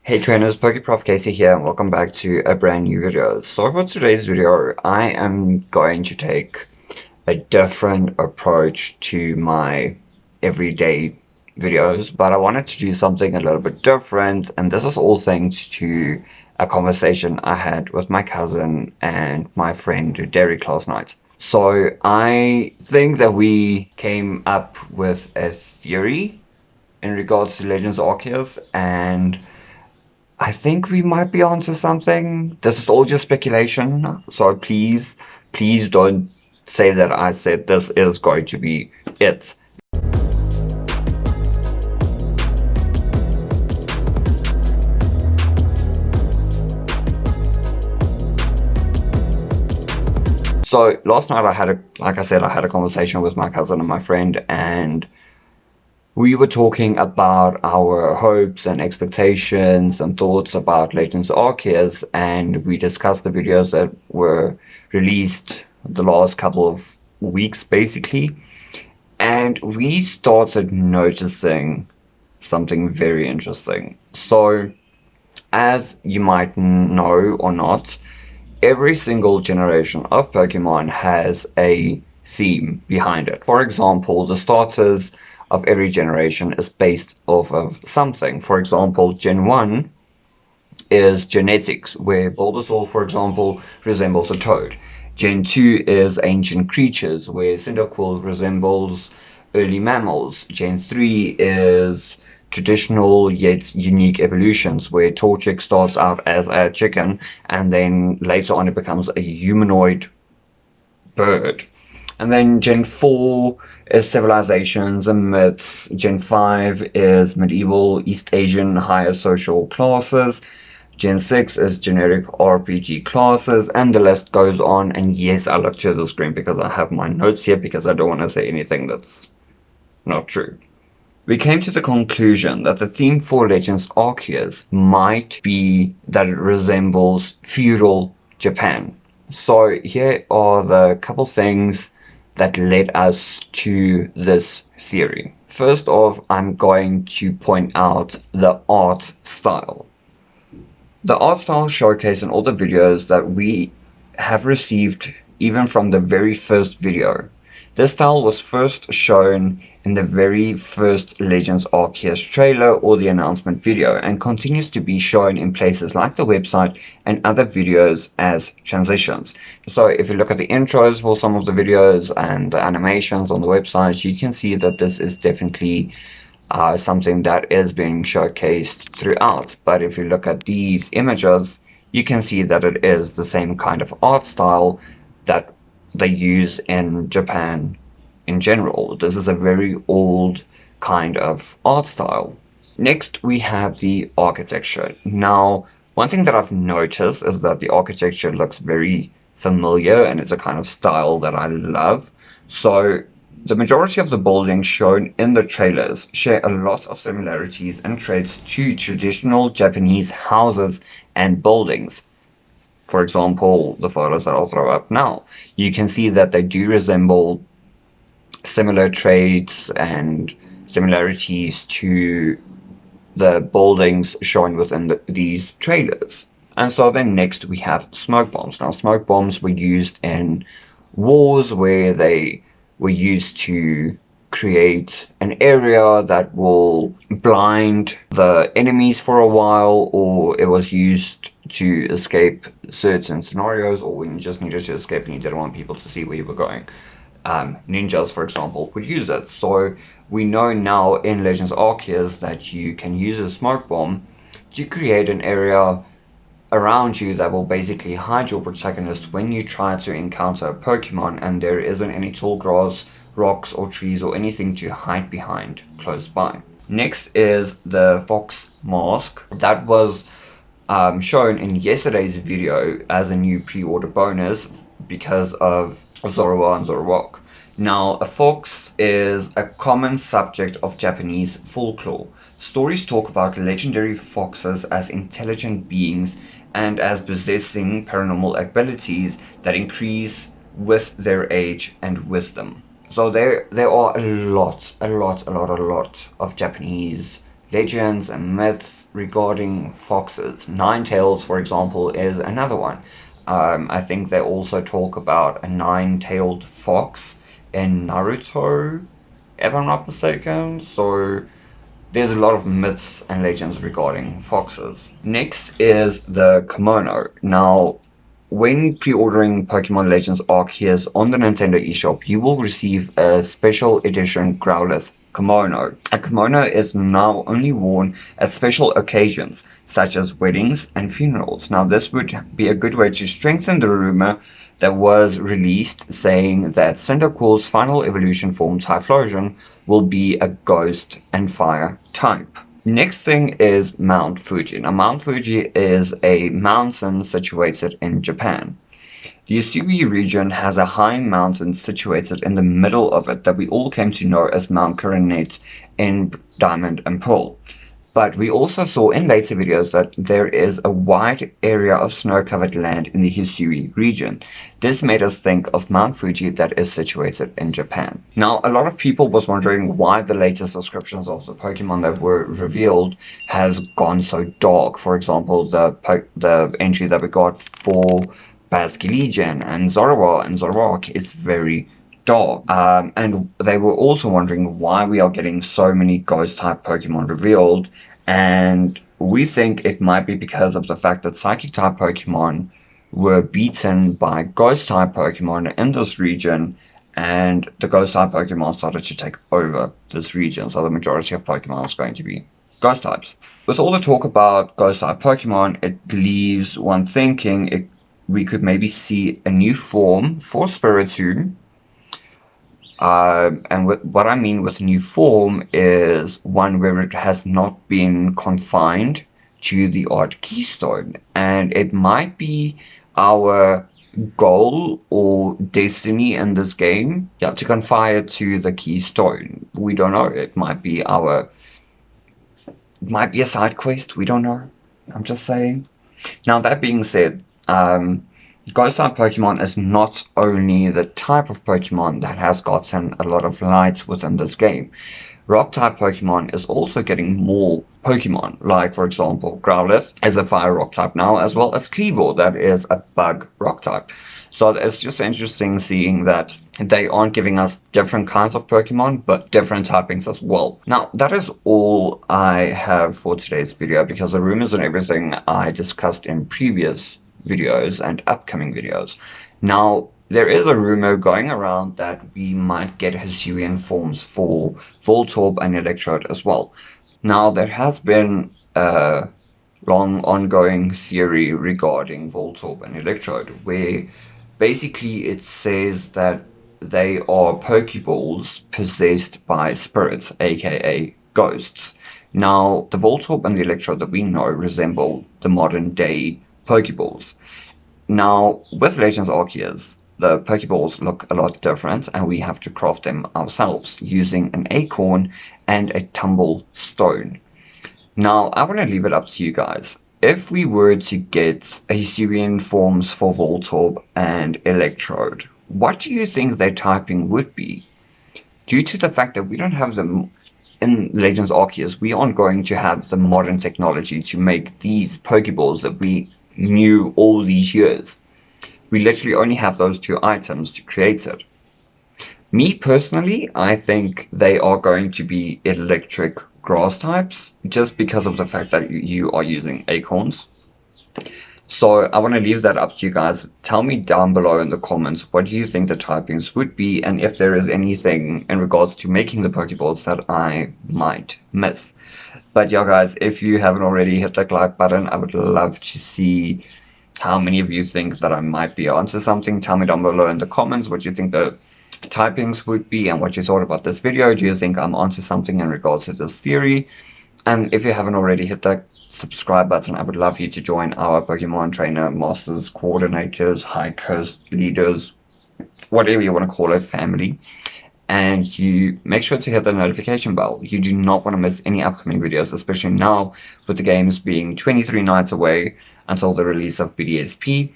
Hey trainers, PokéProf Casey here and welcome back to a brand new video. So for today's video, I am going to take a different approach to my everyday videos, but I wanted to do something a little bit different, and this is all thanks to a conversation I had with my cousin and my friend Derek last night. So I think that we came up with a theory in regards to Legends Arceus, and I think we might be onto something. This is all just speculation, so please don't say that I said this is going to be it. So last night like I said, I had a conversation with my cousin and my friend, and we were talking about our hopes and expectations and thoughts about Legends Arceus, and we discussed the videos that were released the last couple of weeks, basically. And we started noticing something very interesting. So, as you might know or not, every single generation of Pokemon has a theme behind it. For example, the starters of every generation is based off of something. For example, Gen 1 is genetics, where Bulbasaur, for example, resembles a toad. Gen 2 is ancient creatures, where Cyndaquil resembles early mammals. Gen 3 is traditional yet unique evolutions, where Torchic starts out as a chicken and then later on it becomes a humanoid bird. And then Gen 4 is civilizations and myths. Gen 5 is medieval East Asian higher social classes. Gen 6 is generic RPG classes, and the list goes on. And yes, I look to the screen because I have my notes here because I don't want to say anything that's not true. We came to the conclusion that the theme for Legends Arceus might be that it resembles feudal Japan. So here are the couple things that led us to this theory. First off, I'm going to point out the art style. The art style showcased in all the videos that we have received, even from the very first video. This style was first shown in the very first Legends Arceus trailer or the announcement video, and continues to be shown in places like the website and other videos as transitions. So if you look at the intros for some of the videos and the animations on the website, you can see that this is definitely something that is being showcased throughout. But if you look at these images, you can see that it is the same kind of art style that they use in Japan in general. This is a very old kind of art style. Next, we have the architecture. Now, one thing that I've noticed is that the architecture looks very familiar, and it's a kind of style that I love. So, the majority of the buildings shown in the trailers share a lot of similarities and traits to traditional Japanese houses and buildings. For example, the photos that I'll throw up now, you can see that they do resemble similar traits and similarities to the buildings shown within these trailers. And so then next we have smoke bombs. Now, smoke bombs were used in wars where they were used to create an area that will blind the enemies for a while, or it was used to escape certain scenarios, or when you just needed to escape and you didn't want people to see where you were going. Ninjas, for example, would use it. So we know now in Legends Arceus that you can use a smoke bomb to create an area around you that will basically hide your protagonist when you try to encounter a Pokemon and there isn't any tall grass, rocks or trees or anything to hide behind close by. Next is the Fox mask. That was shown in yesterday's video as a new pre-order bonus because of Zorua and Zoroark. Now, a fox is a common subject of Japanese folklore. Stories talk about legendary foxes as intelligent beings and as possessing paranormal abilities that increase with their age and wisdom. So there are a lot of Japanese legends and myths regarding foxes. Ninetales, for example, is another one. I think they also talk about a nine-tailed fox in Naruto, if I'm not mistaken. So there's a lot of myths and legends regarding foxes. Next is the kimono. Now, when pre-ordering Pokemon Legends Arceus on the Nintendo eShop, you will receive a special edition Growlithe kimono. A kimono is now only worn at special occasions, such as weddings and funerals. Now, this would be a good way to strengthen the rumor that was released saying that Cyndaquil's final evolution form, Typhlosion, will be a ghost and fire type. Next thing is Mount Fuji. Now, Mount Fuji is a mountain situated in Japan. The Usui region has a high mountain situated in the middle of it that we all came to know as Mount Coronet in Diamond and Pearl. But we also saw in later videos that there is a wide area of snow-covered land in the Hisui region. This made us think of Mount Fuji that is situated in Japan. Now, a lot of people was wondering why the latest descriptions of the Pokemon that were revealed has gone so dark. For example, the entry that we got for Basculegion and Zoroark is very dark. And they were also wondering why we are getting so many ghost type Pokemon revealed, and we think it might be because of the fact that psychic type Pokemon were beaten by ghost type Pokemon in this region, and the ghost type Pokemon started to take over this region, so the majority of Pokemon is going to be ghost types. With all the talk about ghost type Pokemon, it leaves one thinking we could maybe see a new form for Spiritomb. And what I mean with new form is one where it has not been confined to the odd keystone. And it might be our goal or destiny in this game, to confine it to the keystone. We don't know. It might be a side quest. We don't know. I'm just saying. Now, that being said, Ghost type Pokemon is not only the type of Pokemon that has gotten a lot of light within this game. Rock type Pokemon is also getting more Pokemon, like for example Growlithe is a fire rock type now, as well as Kleavor that is a bug rock type. So it's just interesting seeing that they aren't giving us different kinds of Pokemon, but different typings as well. Now, that is all I have for today's video, because the rumors and everything I discussed in previous videos and upcoming videos. Now, there is a rumor going around that we might get Hisuian forms for Voltorb and Electrode as well. Now, there has been a long ongoing theory regarding Voltorb and Electrode, where basically it says that they are Pokeballs possessed by spirits, aka ghosts. Now, the Voltorb and the Electrode that we know resemble the modern day Pokeballs. Now, with Legends Arceus, the Pokeballs look a lot different, and we have to craft them ourselves using an acorn and a tumble stone. Now, I want to leave it up to you guys. If we were to get Hisuian forms for Voltorb and Electrode, what do you think their typing would be? Due to the fact that we don't have them in Legends Arceus, we aren't going to have the modern technology to make these Pokeballs that we knew all these years. We literally only have those two items to create it. Me personally, I think they are going to be electric grass types, just because of the fact that you are using acorns. So I want to leave that up to you guys. Tell me down below in the comments, what do you think the typings would be, and if there is anything in regards to making the Pokeballs that I might miss. But yeah, guys, if you haven't already, hit that like button. I would love to see how many of you think that I might be onto something. Tell me down below in the comments what you think the typings would be and what you thought about this video. Do you think I'm onto something in regards to this theory? And if you haven't already, hit that subscribe button. I would love you to join our Pokemon Trainer, Masters, Coordinators, Hikers, Leaders, whatever you want to call it, family. And you make sure to hit the notification bell. You do not want to miss any upcoming videos, especially now with the games being 23 nights away until the release of BDSP,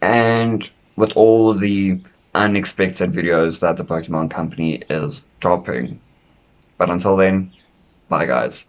and with all the unexpected videos that the Pokemon company is dropping. But until then, bye guys.